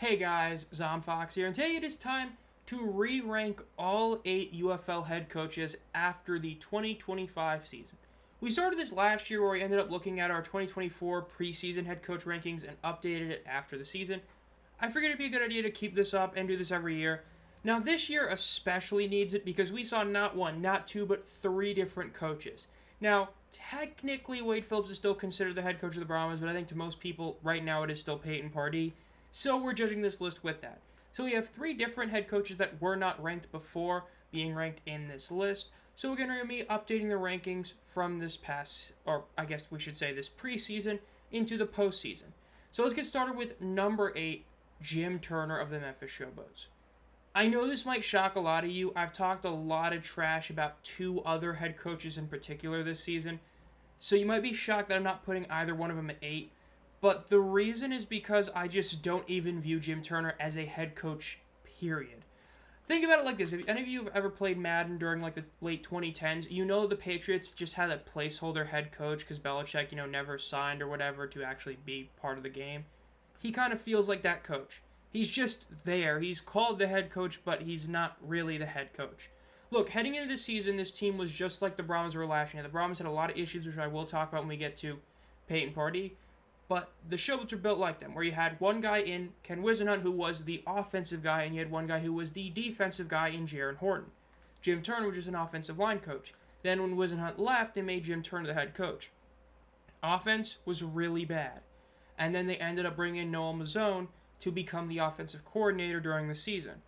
Hey guys, Zomfox here, and today it is time to re-rank all 8 UFL head coaches after the 2025 season. We started this last year where we ended up looking at our 2024 preseason head coach rankings and updated it after the season. I figured it'd be a good idea to keep this up and do this every year. Now this year especially needs it because we saw not one, not two, but 3 different coaches. Now, technically Wade Phillips is still considered the head coach of the Brahmas, but I think to most people right now it is still Peyton Pardee. So we're judging this list with that. So we have 3 different head coaches that were not ranked before being ranked in this list. So we're going to be updating the rankings from this past, or I guess we should say this preseason, into the postseason. So let's get started with number 8, Jim Turner of the Memphis Showboats. I know this might shock a lot of you. I've talked a lot of trash about 2 other head coaches in particular this season. So you might be shocked that I'm not putting either one of them at 8. But the reason is because I just don't even view Jim Turner as a head coach, period. Think about it like this. If any of you have ever played Madden during like the late 2010s, you know the Patriots just had a placeholder head coach because Belichick, never signed or whatever to actually be part of the game. He kind of feels like that coach. He's just there. He's called the head coach, but he's not really the head coach. Look, heading into the season, this team was just like the Brahmas were last year. The Brahmas had a lot of issues, which I will talk about when we get to Peyton Pardee. But the Showboats are built like them, where you had one guy in Ken Wisenhunt who was the offensive guy, and you had one guy who was the defensive guy in Jaron Horton. Jim Turner was just an offensive line coach. Then when Wisenhunt left, they made Jim Turner the head coach. Offense was really bad. And then they ended up bringing in Noel Mazzone to become the offensive coordinator during the season.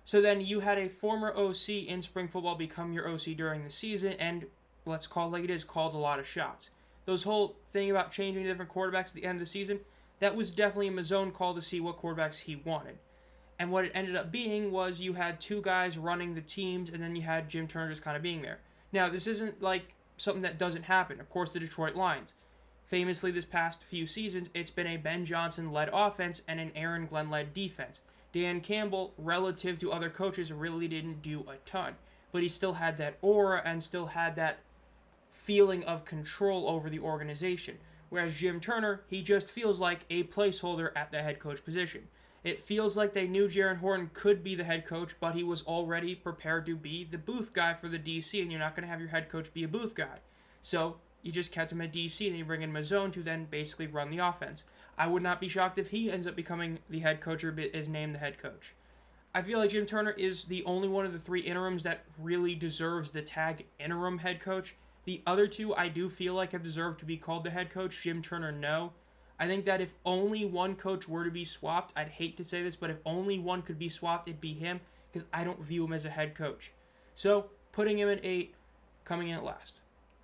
So then you had a former OC in spring football become your OC during the season, and let's call it like it is, called a lot of shots. Those whole thing about changing different quarterbacks at the end of the season, that was definitely a Mazzone call to see what quarterbacks he wanted. And what it ended up being was you had 2 guys running the teams, and then you had Jim Turner just kind of being there. Now, this isn't like something that doesn't happen. Of course, the Detroit Lions. Famously, this past few seasons, it's been a Ben Johnson-led offense and an Aaron Glenn-led defense. Dan Campbell, relative to other coaches, really didn't do a ton. But he still had that aura and still had that feeling of control over the organization. Whereas Jim Turner, he just feels like a placeholder at the head coach position. It feels like they knew Jaron Horton could be the head coach, but he was already prepared to be the booth guy for the DC, and you're not going to have your head coach be a booth guy. So you just kept him at DC, and you bring in Mazzone to then basically run the offense. I would not be shocked if he ends up becoming the head coach or is named the head coach. I feel like Jim Turner is the only one of the 3 interims that really deserves the tag interim head coach. The other 2 I do feel like have deserved to be called the head coach. Jim Turner, no. I think that if only one coach were to be swapped, I'd hate to say this, but if only one could be swapped, it'd be him, because I don't view him as a head coach. So, putting him at 8, coming in at last.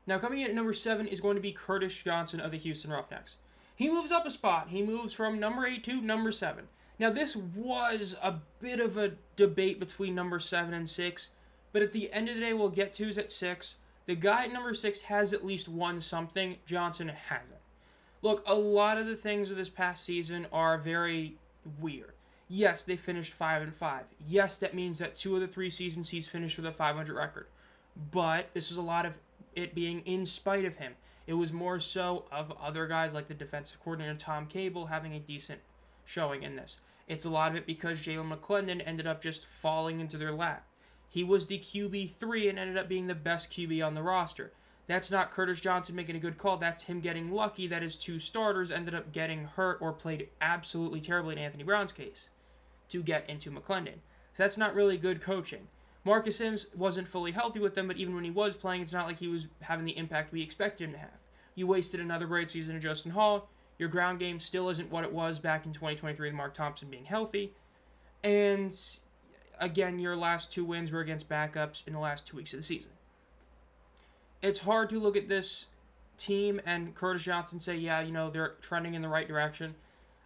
Now, coming in at number 7 is going to be Curtis Johnson of the Houston Roughnecks. He moves up a spot. He moves from number 8 to number 7. Now, this was a bit of a debate between number 7 and 6, but at the end of the day, we'll get to is at 6. The guy at number 6 has at least won something. Johnson hasn't. Look, a lot of the things of this past season are very weird. Yes, they finished 5-5. Yes, that means that 2 of the 3 seasons he's finished with a 500 record. But this was a lot of it being in spite of him. It was more so of other guys like the defensive coordinator Tom Cable having a decent showing in this. It's a lot of it because Jalen McClendon ended up just falling into their lap. He was the QB3 and ended up being the best QB on the roster. That's not Curtis Johnson making a good call. That's him getting lucky that his 2 starters ended up getting hurt or played absolutely terribly in Anthony Brown's case to get into McClendon. So that's not really good coaching. Marcus Sims wasn't fully healthy with them, but even when he was playing, it's not like he was having the impact we expected him to have. You wasted another great season of Justin Hall. Your ground game still isn't what it was back in 2023 with Mark Thompson being healthy. And again, your last 2 wins were against backups in the last 2 weeks of the season. It's hard to look at this team and Curtis Johnson say, yeah, they're trending in the right direction.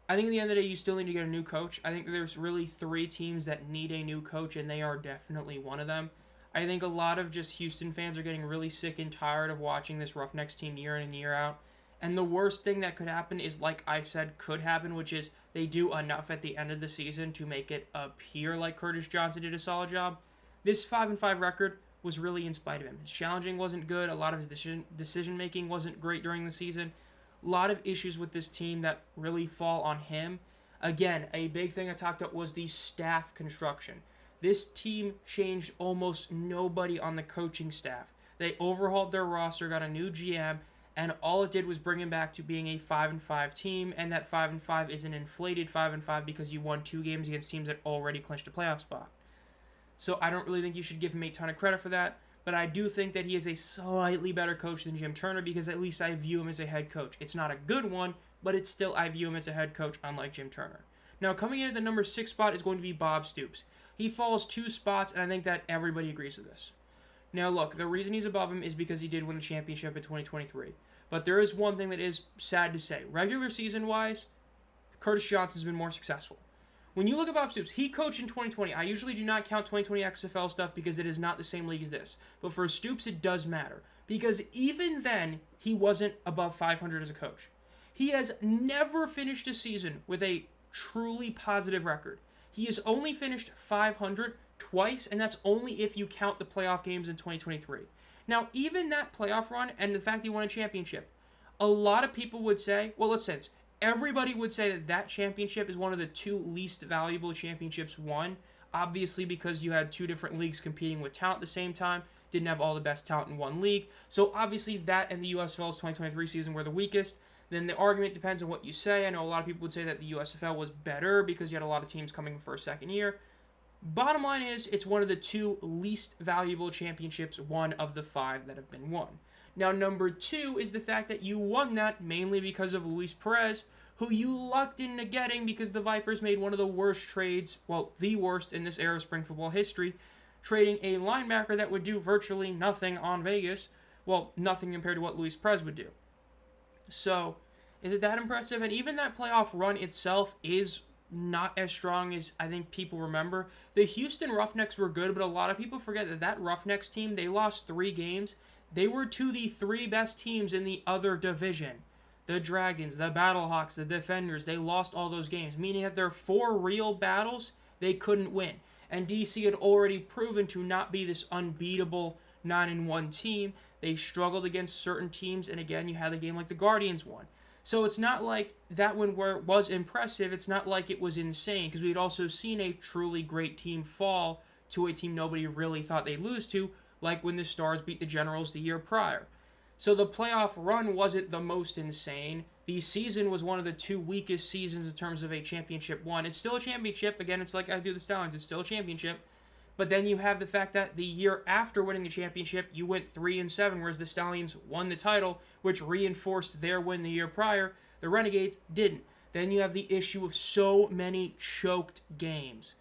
I think at the end of the day, you still need to get a new coach. I think there's really 3 teams that need a new coach, and they are definitely one of them. I think a lot of just Houston fans are getting really sick and tired of watching this Roughnecks team year in and year out. And the worst thing that could happen is, like I said, could happen, which is they do enough at the end of the season to make it appear like Curtis Johnson did a solid job. This 5-5 record was really in spite of him. His challenging wasn't good. A lot of his decision-making wasn't great during the season. A lot of issues with this team that really fall on him. Again, a big thing I talked about was the staff construction. This team changed almost nobody on the coaching staff. They overhauled their roster, got a new GM, and all it did was bring him back to being a 5-5 team, and that 5-5 is an inflated 5-5 because you won 2 games against teams that already clinched a playoff spot. So I don't really think you should give him a ton of credit for that, but I do think that he is a slightly better coach than Jim Turner because at least I view him as a head coach. It's not a good one, but it's still, I view him as a head coach, unlike Jim Turner. Now, coming in at the number 6 spot is going to be Bob Stoops. He falls 2 spots, and I think that everybody agrees with this. Now, look, the reason he's above him is because he did win a championship in 2023. But there is one thing that is sad to say. Regular season-wise, Curtis Johnson's been more successful. When you look at Bob Stoops, he coached in 2020. I usually do not count 2020 XFL stuff because it is not the same league as this. But for Stoops, it does matter. Because even then, he wasn't above 500 as a coach. He has never finished a season with a truly positive record. He has only finished 500 twice, and that's only if you count the playoff games in 2023. Now, even that playoff run and the fact he won a championship, a lot of people would say, well, let's say this. Everybody would say that that championship is one of the 2 least valuable championships won. Obviously, because you had 2 different leagues competing with talent at the same time. Didn't have all the best talent in one league. So, obviously, that and the USFL's 2023 season were the weakest. Then the argument depends on what you say. I know a lot of people would say that the USFL was better because you had a lot of teams coming for a second year. Bottom line is, it's one of the 2 least valuable championships, one of the 5 that have been won. Now, number 2 is the fact that you won that mainly because of Luis Perez, who you lucked into getting because the Vipers made one of the worst trades, well, the worst in this era of spring football history, trading a linebacker that would do virtually nothing on Vegas. Well, nothing compared to what Luis Perez would do. So, is it that impressive? And even that playoff run itself is not as strong as I think people remember. The Houston Roughnecks were good, but a lot of people forget that that Roughnecks team, they lost 3 games. They were to the 3 best teams in the other division. The Dragons, the Battlehawks, the Defenders, they lost all those games, meaning that their 4 real battles, they couldn't win. And DC had already proven to not be this unbeatable 9-1 team. They struggled against certain teams, and again, you had a game like the Guardians won. So it's not like that one where it was impressive, it's not like it was insane, because we'd also seen a truly great team fall to a team nobody really thought they'd lose to, like when the Stars beat the Generals the year prior. So the playoff run wasn't the most insane. The season was one of the 2 weakest seasons in terms of a championship won. It's still a championship. Again, it's like I do the Stallions. It's still a championship. But then you have the fact that the year after winning the championship, you went 3-7, whereas the Stallions won the title, which reinforced their win the year prior. The Renegades didn't. Then you have the issue of so many choked games.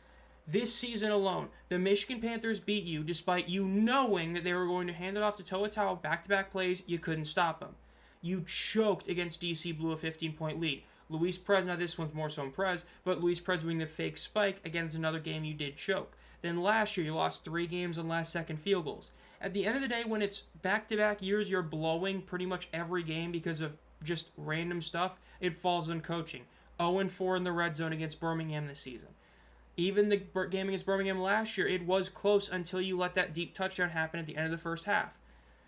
This season alone, the Michigan Panthers beat you despite you knowing that they were going to hand it off to Toa Tao back-to-back plays. You couldn't stop them. You choked against DC, blew a 15-point lead. Luis Perez, now this one's more so in Perez, but Luis Perez doing the fake spike against another game you did choke. Then last year, you lost 3 games on last-second field goals. At the end of the day, when it's back-to-back years, you're blowing pretty much every game because of just random stuff. It falls on coaching. 0-4 in the red zone against Birmingham this season. Even the game against Birmingham last year, it was close until you let that deep touchdown happen at the end of the first half.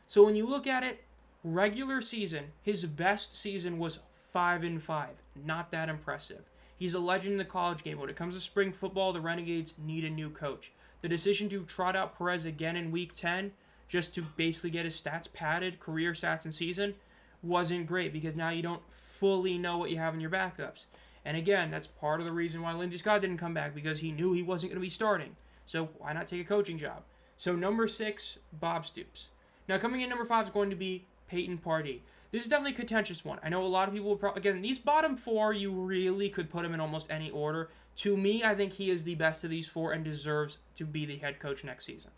So when you look at it, regular season, his best season was 5-5. Not that impressive. He's a legend in the college game. When it comes to spring football, the Renegades need a new coach. The decision to trot out Perez again in Week 10, just to basically get his stats padded, career stats and season, wasn't great because now you don't fully know what you have in your backups. And again, that's part of the reason why Lindsey Scott didn't come back, because he knew he wasn't going to be starting. So why not take a coaching job? So number 6, Bob Stoops. Now coming in number 5 is going to be Peyton Pardee. This is definitely a contentious one. I know a lot of people will probably, again, these bottom 4, you really could put him in almost any order. To me, I think he is the best of these 4 and deserves to be the head coach next season.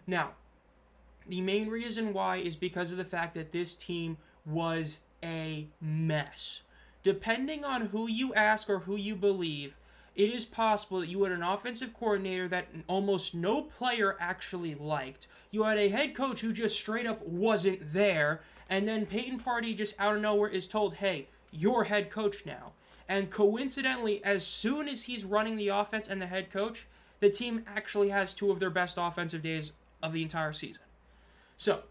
Now, the main reason why is because of the fact that this team was a mess. Depending on who you ask or who you believe, it is possible that you had an offensive coordinator that almost no player actually liked. You had a head coach who just straight up wasn't there. And then Peyton Pardee just out of nowhere is told, hey, you're head coach now. And coincidentally, as soon as he's running the offense and the head coach, the team actually has 2 of their best offensive days of the entire season. So,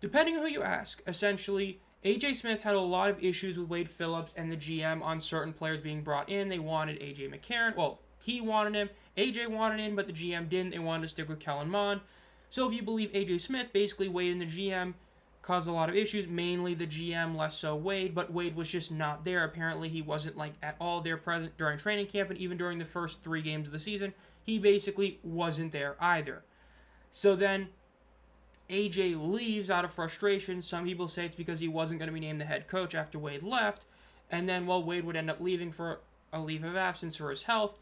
depending on who you ask, essentially, AJ Smith had a lot of issues with Wade Phillips and the GM on certain players being brought in. They wanted AJ McCarron. Well, he wanted him. AJ wanted him, but the GM didn't. They wanted to stick with Kellen Mond. So if you believe AJ Smith, basically Wade and the GM caused a lot of issues, mainly the GM, less so Wade, but Wade was just not there. Apparently he wasn't at all there present during training camp, and even during the first 3 games of the season, he basically wasn't there either. So then AJ leaves out of frustration. Some people say it's because he wasn't going to be named the head coach after Wade left, and then Wade would end up leaving for a leave of absence for his health.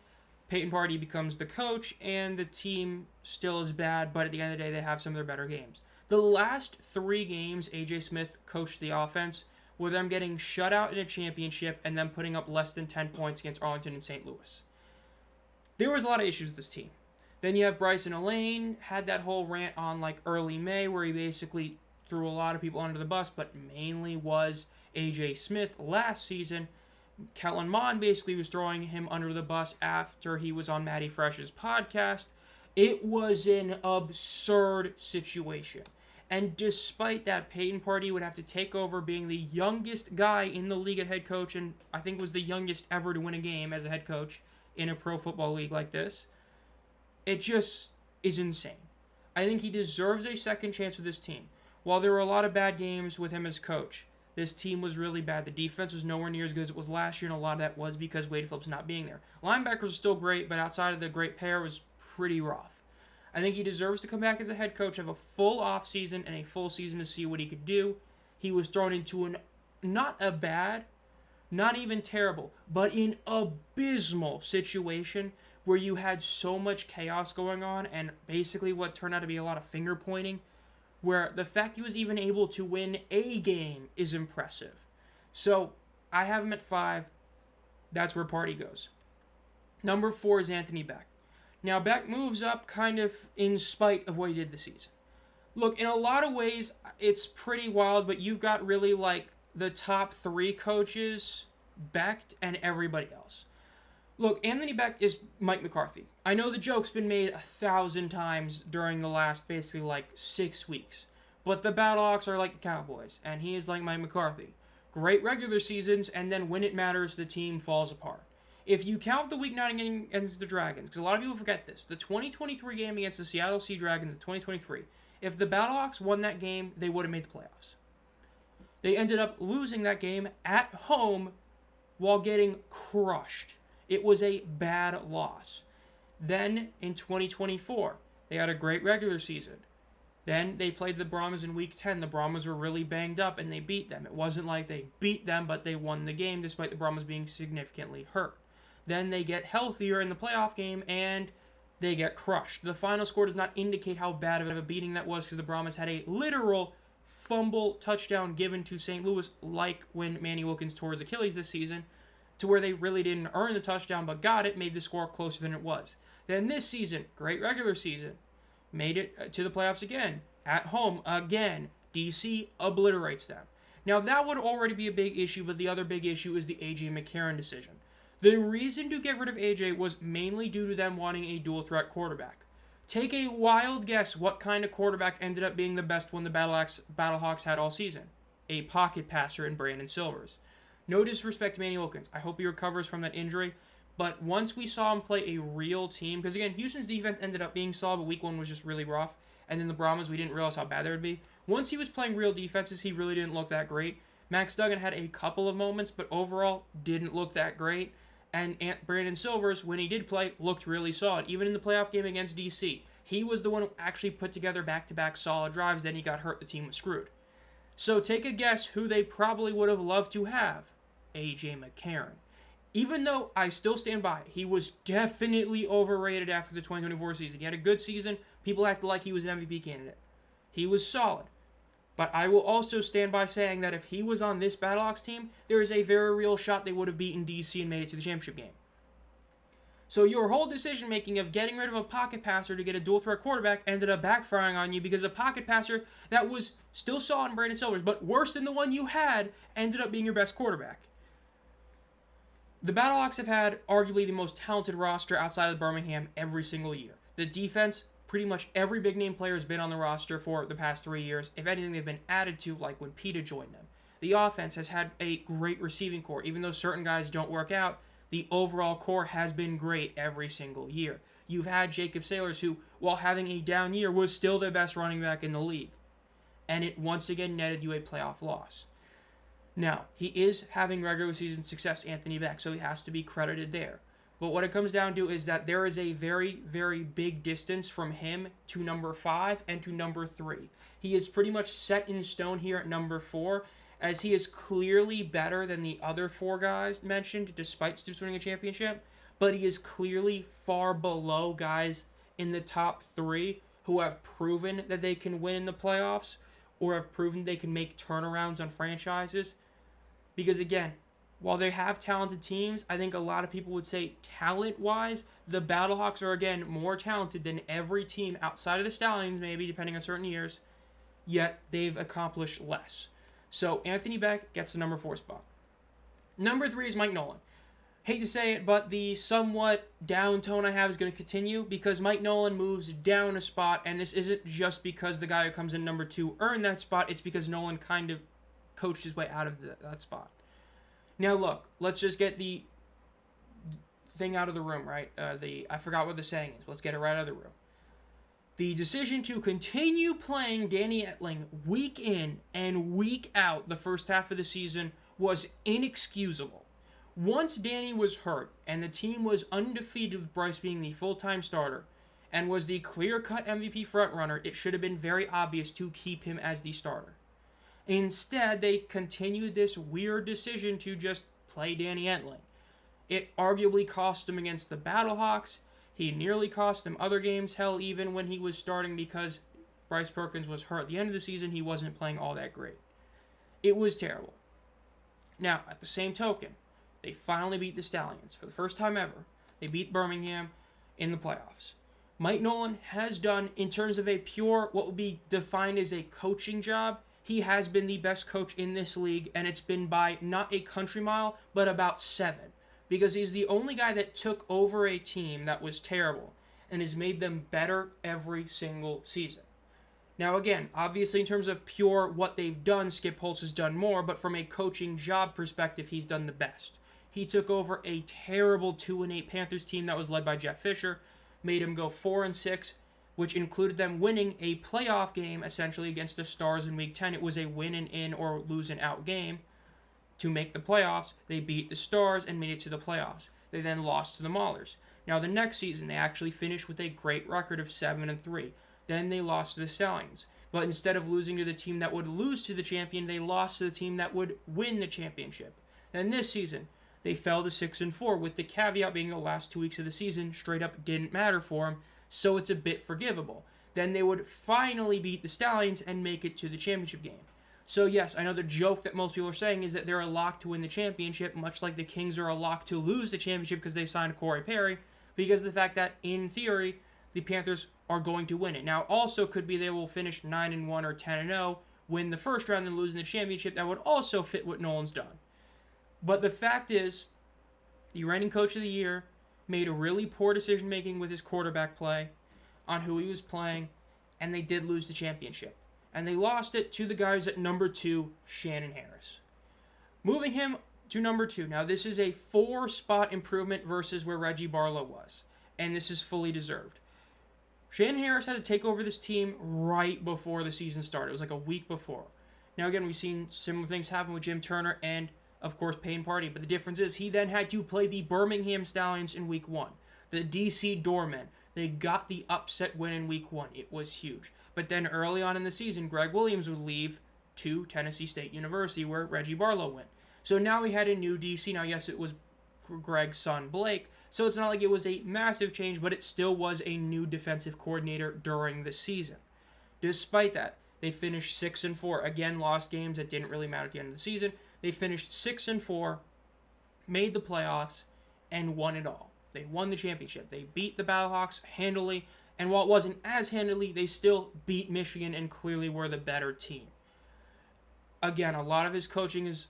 Peyton Pardee becomes the coach, and the team still is bad, but at the end of the day, they have some of their better games. The last 3 games AJ Smith coached the offense were them getting shut out in a championship and them putting up less than 10 points against Arlington and St. Louis. There was a lot of issues with this team. Then you have Bryson Elaine, had that whole rant on early May where he basically threw a lot of people under the bus, but mainly was AJ Smith last season. Kellen Mond basically was throwing him under the bus after he was on Matty Fresh's podcast. It was an absurd situation. And despite that, Peyton Pardee would have to take over being the youngest guy in the league at head coach, and I think was the youngest ever to win a game as a head coach in a pro football league like this. It just is insane. I think he deserves a second chance with this team. While there were a lot of bad games with him as coach, this team was really bad. The defense was nowhere near as good as it was last year, and a lot of that was because Wade Phillips not being there. Linebackers were still great, but outside of the great pair, it was pretty rough. I think he deserves to come back as a head coach, have a full offseason and a full season to see what he could do. He was thrown into not a bad, not even terrible, but an abysmal situation where you had so much chaos going on and basically what turned out to be a lot of finger pointing, where the fact he was even able to win a game is impressive. So I have him at 5. That's where Pardee goes. Number 4 is Anthony Beck. Now, Beck moves up kind of in spite of what he did this season. Look, in a lot of ways, it's pretty wild, but you've got really the top 3 coaches, Beck and everybody else. Look, Anthony Beck is Mike McCarthy. I know the joke's been made 1,000 times during the last basically 6 weeks, but the Battlehawks are like the Cowboys, and he is like Mike McCarthy. Great regular seasons, and then when it matters, the team falls apart. If you count the Week 9 game against the Dragons, because a lot of people forget this, the 2023 game against the Seattle Sea Dragons in 2023, if the Battlehawks won that game, they would have made the playoffs. They ended up losing that game at home while getting crushed. It was a bad loss. Then, in 2024, they had a great regular season. Then they played the Brahmas in Week 10. The Brahmas were really banged up, and they beat them. It wasn't like they beat them, but they won the game despite the Brahmas being significantly hurt. Then they get healthier in the playoff game, and they get crushed. The final score does not indicate how bad of a beating that was because the Brahmas had a literal fumble touchdown given to St. Louis, like when Manny Wilkins tore his Achilles this season, to where they really didn't earn the touchdown but got it, made the score closer than it was. Then this season, great regular season, made it to the playoffs again. At home, again, DC obliterates them. Now, that would already be a big issue, but the other big issue is the A.J. McCarron decision. The reason to get rid of AJ was mainly due to them wanting a dual-threat quarterback. Take a wild guess what kind of quarterback ended up being the best one the Battlehawks had all season. A pocket passer in Brandon Silvers. No disrespect to Manny Wilkins. I hope he recovers from that injury. But once we saw him play a real team, because again, Houston's defense ended up being solid, but week 1 was just really rough. And then the Brahmas, we didn't realize how bad they would be. Once he was playing real defenses, he really didn't look that great. Max Duggan had a couple of moments, but overall didn't look that great. And Brandon Silvers, when he did play, looked really solid. Even in the playoff game against DC, he was the one who actually put together back-to-back solid drives. Then he got hurt. The team was screwed. So take a guess who they probably would have loved to have. A.J. McCarron. Even though I still stand by, he was definitely overrated after the 2024 season. He had a good season. People acted like he was an MVP candidate. He was solid. But I will also stand by saying that if he was on this Battlehawks team, there is a very real shot they would have beaten DC and made it to the championship game. So your whole decision-making of getting rid of a pocket passer to get a dual-threat quarterback ended up backfiring on you because a pocket passer that was still solid in Brandon Silvers, but worse than the one you had, ended up being your best quarterback. The Battlehawks have had arguably the most talented roster outside of Birmingham every single year. The defense, pretty much every big-name player has been on the roster for the past 3 years. If anything, they've been added to, like when Peta joined them. The offense has had a great receiving core. Even though certain guys don't work out, the overall core has been great every single year. You've had Jacob Sailors, who, while having a down year, was still the best running back in the league. And it once again netted you a playoff loss. Now, he is having regular season success, Anthony Beck, so he has to be credited there. But what it comes down to is that there is a very, very big distance from him to number 5 and to number 3. He is pretty much set in stone here at number 4, as he is clearly better than the other 4 guys mentioned, despite Stoops winning a championship. But he is clearly far below guys in the top 3 who have proven that they can win in the playoffs or have proven they can make turnarounds on franchises. Because again, while they have talented teams, I think a lot of people would say talent-wise, the Battlehawks are, again, more talented than every team outside of the Stallions, maybe, depending on certain years, yet they've accomplished less. So Anthony Beck gets the number 4 spot. Number 3 is Mike Nolan. Hate to say it, but the somewhat down tone I have is going to continue because Mike Nolan moves down a spot, and this isn't just because the guy who comes in number 2 earned that spot, it's because Nolan kind of coached his way out of that spot. Now look, let's just get the thing out of the room, right? I forgot what the saying is. Let's get it right out of the room. The decision to continue playing Danny Etling week in and week out the first half of the season was inexcusable. Once Danny was hurt and the team was undefeated with Bryce being the full-time starter and was the clear-cut MVP frontrunner, it should have been very obvious to keep him as the starter. Instead, they continued this weird decision to just play Danny Etling. It arguably cost him against the Battlehawks. He nearly cost them other games. Hell, even when he was starting because Bryce Perkins was hurt at the end of the season, he wasn't playing all that great. It was terrible. Now, at the same token, they finally beat the Stallions. For the first time ever, they beat Birmingham in the playoffs. Mike Nolan has done, in terms of a pure, what would be defined as a coaching job, he has been the best coach in this league, and it's been by not a country mile, but about 7. Because he's the only guy that took over a team that was terrible and has made them better every single season. Now again, obviously in terms of pure what they've done, Skip Holtz has done more, but from a coaching job perspective, he's done the best. He took over a terrible 2-8 Panthers team that was led by Jeff Fisher, made him go 4-6, which included them winning a playoff game, essentially, against the Stars in Week 10. It was a win and in or lose and out game. To make the playoffs, they beat the Stars and made it to the playoffs. They then lost to the Maulers. Now, the next season, they actually finished with a great record of 7-3. Then they lost to the Stallions. But instead of losing to the team that would lose to the champion, they lost to the team that would win the championship. Then this season, they fell to 6-4, with the caveat being the last 2 weeks of the season straight up didn't matter for them, so it's a bit forgivable. Then they would finally beat the Stallions and make it to the championship game. So yes, I know the joke that most people are saying is that they're a lock to win the championship, much like the Kings are a lock to lose the championship because they signed Corey Perry, because of the fact that, in theory, the Panthers are going to win it. Now, also could be they will finish 9-1 or 10-0, win the first round and lose in the championship. That would also fit what Nolan's done. But the fact is, the reigning coach of the year made a really poor decision-making with his quarterback play on who he was playing, and they did lose the championship. And they lost it to the guys at number 2, Shannon Harris. Moving him to number 2. Now, this is a 4-spot improvement versus where Reggie Barlow was, and this is fully deserved. Shannon Harris had to take over this team right before the season started. It was like a week before. Now, again, we've seen similar things happen with Jim Turner and, of course, Payne Party. But the difference is he then had to play the Birmingham Stallions in Week 1. The DC Doormen. They got the upset win in Week 1. It was huge. But then early on in the season, Greg Williams would leave to Tennessee State University, where Reggie Barlow went. So now we had a new DC. Now, yes, it was Greg's son, Blake. So it's not like it was a massive change, but it still was a new defensive coordinator during the season. Despite that, they finished 6-4. Again, lost games that didn't really matter at the end of the season. They finished 6-4, made the playoffs, and won it all. They won the championship. They beat the Battlehawks handily, and while it wasn't as handily, they still beat Michigan and clearly were the better team. Again, a lot of his coaching is...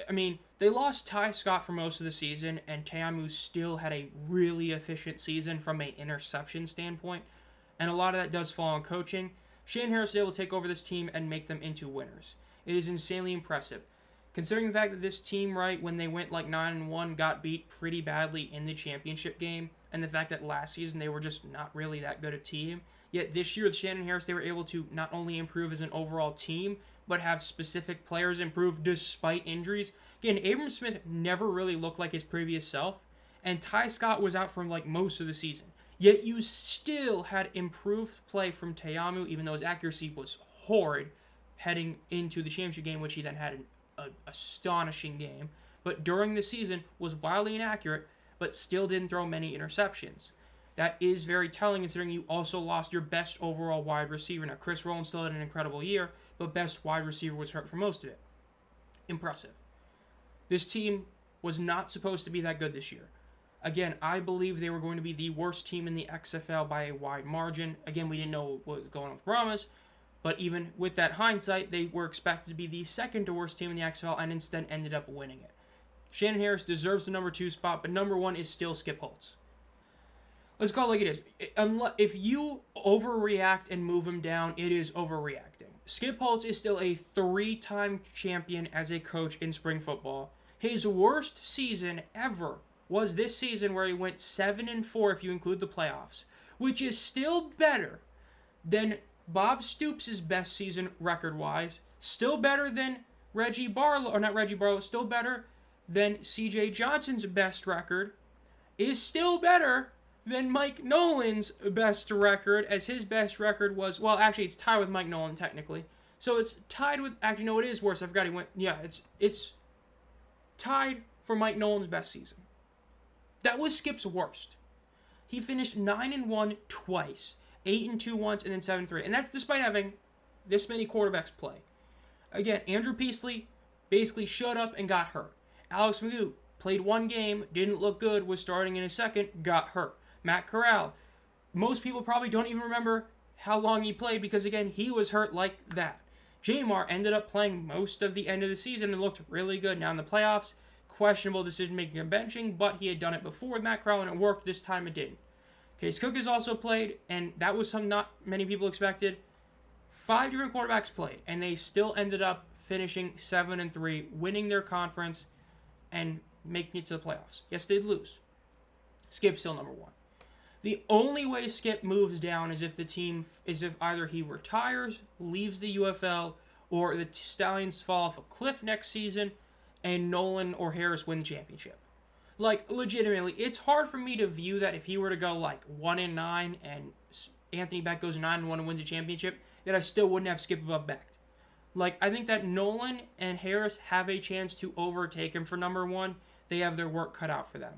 they lost Ty Scott for most of the season, and Teamu still had a really efficient season from an interception standpoint, and a lot of that does fall on coaching. Shane Harris is able to take over this team and make them into winners. It is insanely impressive. Considering the fact that this team, right, when they went like 9-1, got beat pretty badly in the championship game, and the fact that last season they were just not really that good a team. Yet this year with Shannon Harris, they were able to not only improve as an overall team, but have specific players improve despite injuries. Again, Abram Smith never really looked like his previous self, and Ty Scott was out for like most of the season. Yet you still had improved play from Te'amu, even though his accuracy was horrid heading into the championship game, which he then had an astonishing game. But during the season was wildly inaccurate, but still didn't throw many interceptions. That is very telling considering you also lost your best overall wide receiver. Now, Chris Rowland still had an incredible year, but best wide receiver was hurt for most of it. Impressive. This team was not supposed to be that good this year. Again, I believe they were going to be the worst team in the XFL by a wide margin. Again, we didn't know what was going on with Brahmas, but even with that hindsight, they were expected to be the second to worst team in the XFL and instead ended up winning it. Shannon Harris deserves the number 2 spot, but number 1 is still Skip Holtz. Let's call it like it is. If you overreact and move him down, it is overreacting. Skip Holtz is still a 3-time champion as a coach in spring football. His worst season ever was this season where he went 7-4 if you include the playoffs, which is still better than Bob Stoops' best season record-wise, still better than still better than C.J. Johnson's best record, is still better than Mike Nolan's best record, as his best record was, well, actually, it's tied with Mike Nolan, technically. So it's tied with, actually, no, it is worse. I forgot he went, yeah, it's tied for Mike Nolan's best season. That was Skip's worst. He finished 9-1 twice, 8-2 once, and then 7-3. And that's despite having this many quarterbacks play. Again, Andrew Peasley basically showed up and got hurt. Alex Magoo played one game, didn't look good, was starting in a second, got hurt. Matt Corral, most people probably don't even remember how long he played because, again, he was hurt like that. Jamar ended up playing most of the end of the season and looked really good. Now in the playoffs, questionable decision-making and benching, but he had done it before with Matt Corral and it worked. This time it didn't. Case Cook has also played, and that was something not many people expected. 5 different quarterbacks played, and they still ended up finishing 7-3, winning their conference and making it to the playoffs. Yes, they'd lose. Skip's still number 1. The only way Skip moves down is if either he retires, leaves the UFL, or the Stallions fall off a cliff next season, and Nolan or Harris win the championship. Like, legitimately, it's hard for me to view that if he were to go, like, 1-9 and Anthony Beck goes 9-1 and wins a championship, that I still wouldn't have Skip above Beck. Like, I think that Nolan and Harris have a chance to overtake him for number 1. They have their work cut out for them.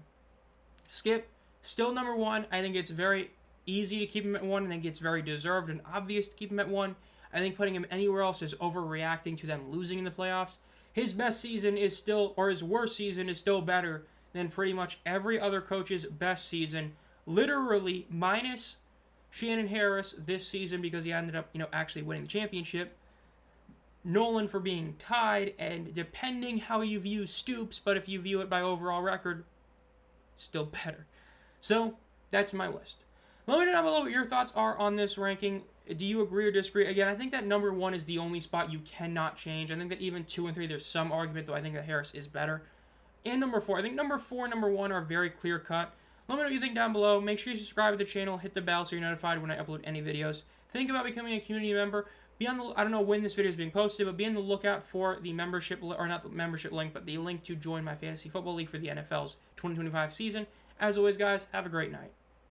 Skip, still number 1. I think it's very easy to keep him at 1. I think it's very deserved and obvious to keep him at 1. I think putting him anywhere else is overreacting to them losing in the playoffs. His best season is still, or his worst season is still better than pretty much every other coach's best season, literally minus Shannon Harris this season because he ended up, actually winning the championship. Nolan for being tied, and depending how you view Stoops, but if you view it by overall record, still better. So, that's my list. Let me know down below what your thoughts are on this ranking. Do you agree or disagree? Again, I think that number 1 is the only spot you cannot change. I think that even 2 and 3, there's some argument, though I think that Harris is better. And number 4, I think number 4 and number 1 are very clear cut. Let me know what you think down below. Make sure you subscribe to the channel, hit the bell so you're notified when I upload any videos. Think about becoming a community member. Be on the, I don't know when this video is being posted, but be on the lookout for the membership, or not the membership link, but the link to join my fantasy football league for the NFL's 2025 season. As always, guys, have a great night.